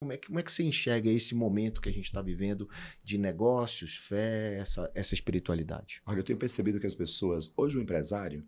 como é que você enxerga esse momento que a gente está vivendo de negócios, fé, essa espiritualidade? Olha, eu tenho percebido que as pessoas, hoje o empresário,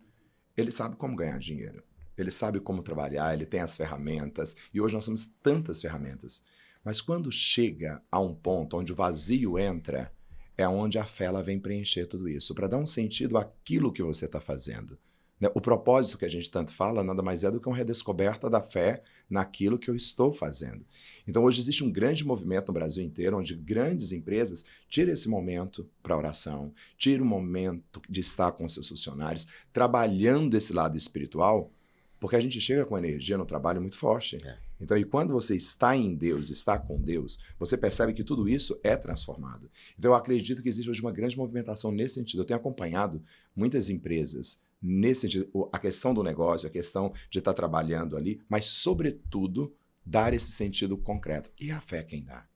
ele sabe como ganhar dinheiro. Ele sabe como trabalhar, ele tem as ferramentas, e hoje nós temos tantas ferramentas. Mas quando chega a um ponto onde o vazio entra, é onde a fé ela vem preencher tudo isso, para dar um sentido àquilo que você está fazendo. Né? O propósito que a gente tanto fala nada mais é do que uma redescoberta da fé naquilo que eu estou fazendo. Então hoje existe um grande movimento no Brasil inteiro, onde grandes empresas tiram esse momento para oração, tiram o momento de estar com seus funcionários, trabalhando esse lado espiritual, porque a gente chega com energia no trabalho muito forte. Então, e quando você está em Deus, está com Deus, você percebe que tudo isso é transformado. Então, eu acredito que existe hoje uma grande movimentação nesse sentido. Eu tenho acompanhado muitas empresas nesse sentido, a questão do negócio, a questão de estar trabalhando ali, mas, sobretudo, dar esse sentido concreto. E a fé quem dá?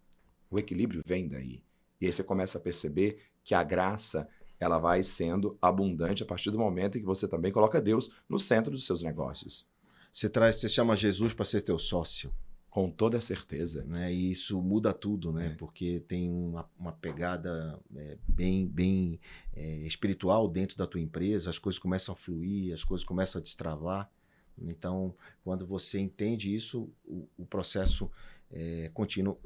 O equilíbrio vem daí. E aí você começa a perceber que a graça ela vai sendo abundante a partir do momento em que você também coloca Deus no centro dos seus negócios. Você chama Jesus para ser teu sócio. Com toda certeza. Né? E isso muda tudo, né? Porque tem uma pegada bem espiritual dentro da tua empresa, as coisas começam a fluir, as coisas começam a destravar. Então, quando você entende isso, o processo contínuo.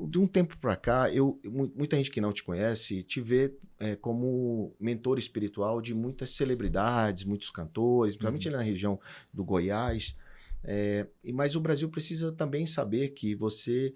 De um tempo para cá, muita gente que não te conhece te vê como mentor espiritual de muitas celebridades, muitos cantores, principalmente na região do Goiás. Mas o Brasil precisa também saber que você,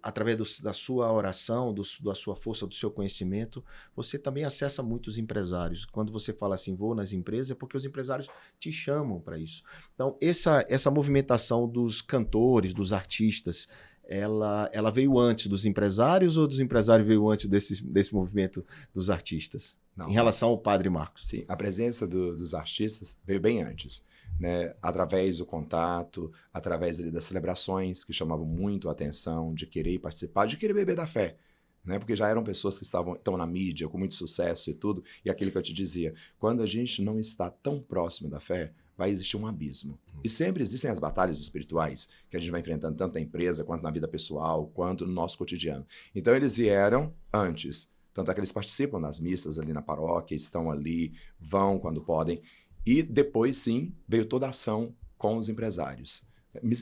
através da sua oração, da sua força, do seu conhecimento, você também acessa muitos empresários. Quando você fala assim, vou nas empresas, é porque os empresários te chamam para isso. Então, essa movimentação dos cantores, dos artistas, ela veio antes dos empresários ou dos empresários veio antes desse movimento dos artistas? Não, em relação ao Padre Marcos. Sim, a presença dos artistas veio bem antes. Né, através do contato, através ali, das celebrações que chamavam muito a atenção, de querer participar, de querer beber da fé. Né, porque já eram pessoas que estão na mídia, com muito sucesso e tudo, e aquilo que eu te dizia, quando a gente não está tão próximo da fé, vai existir um abismo. E sempre existem as batalhas espirituais, que a gente vai enfrentando tanto na empresa, quanto na vida pessoal, quanto no nosso cotidiano. Então eles vieram antes, tanto é que eles participam das missas ali na paróquia, estão ali, vão quando podem. E depois, sim, veio toda a ação com os empresários.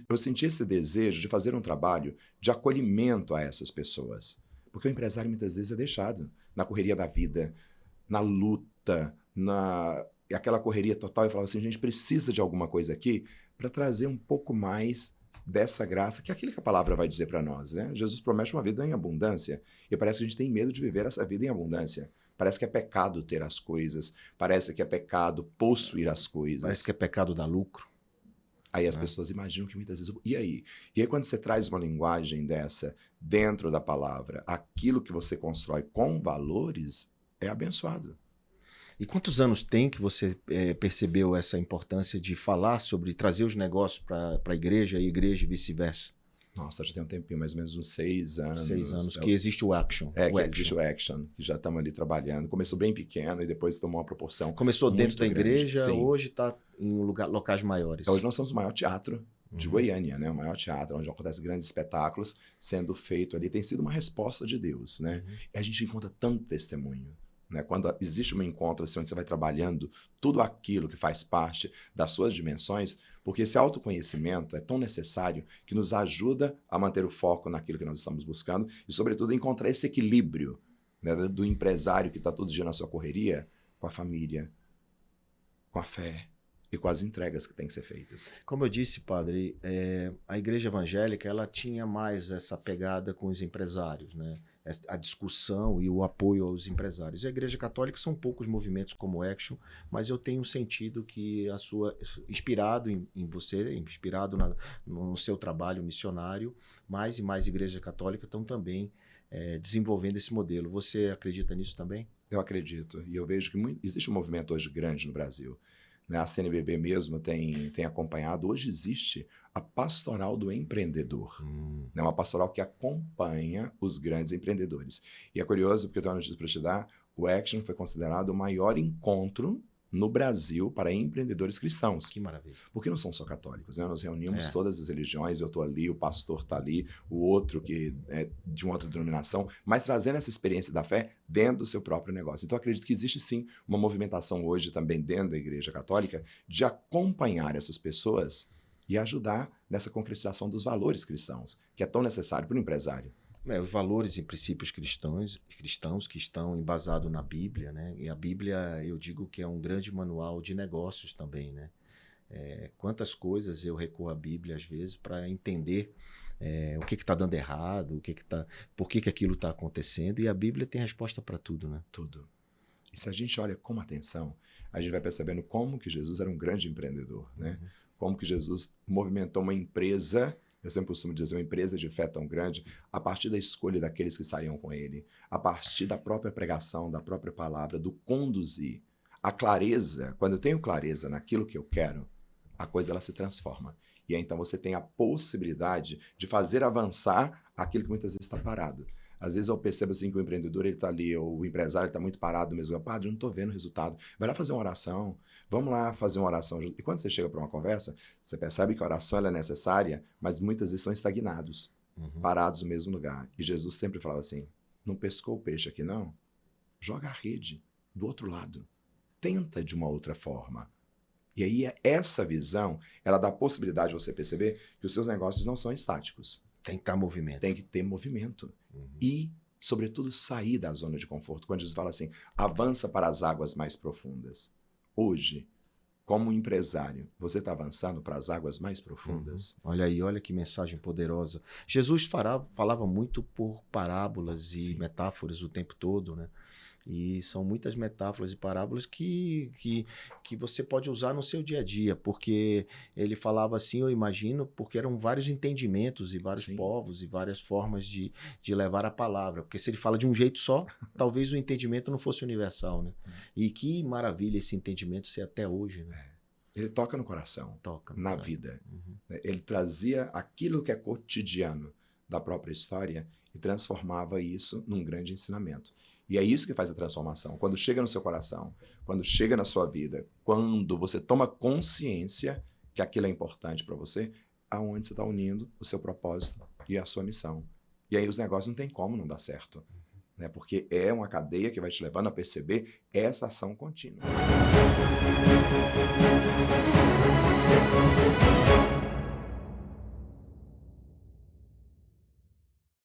Eu senti esse desejo de fazer um trabalho de acolhimento a essas pessoas. Porque o empresário muitas vezes é deixado na correria da vida, na luta, aquela correria total. E falava assim, a gente precisa de alguma coisa aqui para trazer um pouco mais dessa graça, que é aquilo que a palavra vai dizer para nós. Né? Jesus promete uma vida em abundância. E parece que a gente tem medo de viver essa vida em abundância. Parece que é pecado ter as coisas, parece que é pecado possuir as coisas. Parece que é pecado dar lucro. Aí as pessoas imaginam que muitas vezes... E aí? E aí quando você traz uma linguagem dessa dentro da palavra, aquilo que você constrói com valores é abençoado. E quantos anos tem que você percebeu essa importância de falar sobre, trazer os negócios para a igreja e vice-versa? Nossa, já tem um tempinho, mais ou menos uns 6 anos. 6 anos, que existe o Action. Existe o Action, que já estamos ali trabalhando. Começou bem pequeno e depois tomou uma proporção. Começou dentro da igreja, Sim. Hoje está em locais maiores. Hoje nós somos o maior teatro de Goiânia, né? O maior teatro, onde acontecem grandes espetáculos sendo feito ali. Tem sido uma resposta de Deus, né? E a gente encontra tanto testemunho. Né? Quando existe um encontro assim, onde você vai trabalhando tudo aquilo que faz parte das suas dimensões, porque esse autoconhecimento é tão necessário que nos ajuda a manter o foco naquilo que nós estamos buscando e, sobretudo, a encontrar esse equilíbrio, né, do empresário que está todo dia na sua correria com a família, com a fé e com as entregas que têm que ser feitas. Como eu disse, padre, a igreja evangélica ela tinha mais essa pegada com os empresários, né? A discussão e o apoio aos empresários. A igreja católica são poucos movimentos como o Action, mas eu tenho sentido que inspirado em você, inspirado no seu trabalho missionário, mais e mais igrejas católicas estão também desenvolvendo esse modelo. Você acredita nisso também? Eu acredito. E eu vejo que existe um movimento hoje grande no Brasil. A CNBB mesmo tem acompanhado. Hoje existe a pastoral do empreendedor. Uma pastoral que acompanha os grandes empreendedores. E é curioso, porque eu tenho uma notícia para te dar, o Action foi considerado o maior encontro no Brasil para empreendedores cristãos. Que maravilha. Porque não são só católicos, né? Nós reunimos É. todas as religiões, eu estou ali, o pastor está ali, o outro que é de uma outra denominação, mas trazendo essa experiência da fé dentro do seu próprio negócio. Então, eu acredito que existe sim uma movimentação hoje também dentro da Igreja Católica de acompanhar essas pessoas e ajudar nessa concretização dos valores cristãos, que é tão necessário para o empresário. Os valores e princípios cristãos que estão embasados na Bíblia, né? E a Bíblia, eu digo que é um grande manual de negócios também, né? Quantas coisas eu recorro à Bíblia às vezes para entender o que está dando errado, por que aquilo está acontecendo, e a Bíblia tem resposta para tudo, né? Tudo. E se a gente olha com atenção, a gente vai percebendo como que Jesus era um grande empreendedor, né? Uhum. Como que Jesus movimentou uma empresa, eu sempre costumo dizer, uma empresa de fé tão grande, a partir da escolha daqueles que estariam com ele, a partir da própria pregação, da própria palavra, do conduzir. A clareza, quando eu tenho clareza naquilo que eu quero, a coisa ela se transforma. E aí, então você tem a possibilidade de fazer avançar aquilo que muitas vezes está parado. Às vezes eu percebo assim que o empreendedor ele está ali, ou o empresário está muito parado mesmo. Padre, eu não estou vendo resultado. Vai lá fazer uma oração. Vamos lá fazer uma oração. E quando você chega para uma conversa, você percebe que a oração ela é necessária, mas muitas vezes estão estagnados, parados no mesmo lugar. E Jesus sempre falava assim, não pescou o peixe aqui não? Joga a rede do outro lado. Tenta de uma outra forma. E aí essa visão, ela dá a possibilidade de você perceber que os seus negócios não são estáticos. Tem que estar movimento. Tem que ter movimento. E, sobretudo, sair da zona de conforto. Quando Jesus fala assim, avança para as águas mais profundas. Hoje, como empresário, você está avançando para as águas mais profundas? Olha aí, olha que mensagem poderosa. Jesus falava muito por parábolas e metáforas o tempo todo, né? E são muitas metáforas e parábolas que você pode usar no seu dia a dia, porque ele falava assim, eu imagino, porque eram vários entendimentos e vários povos e várias formas de levar a palavra. Porque se ele fala de um jeito só, talvez o entendimento não fosse universal, né? E que maravilha esse entendimento ser até hoje, né? Ele toca no coração, na vida. Ele trazia aquilo que é cotidiano da própria história e transformava isso num grande ensinamento. E é isso que faz a transformação. Quando chega no seu coração, quando chega na sua vida, quando você toma consciência que aquilo é importante para você, aonde você está unindo o seu propósito e a sua missão. E aí os negócios não tem como não dar certo. Né? Porque é uma cadeia que vai te levando a perceber essa ação contínua.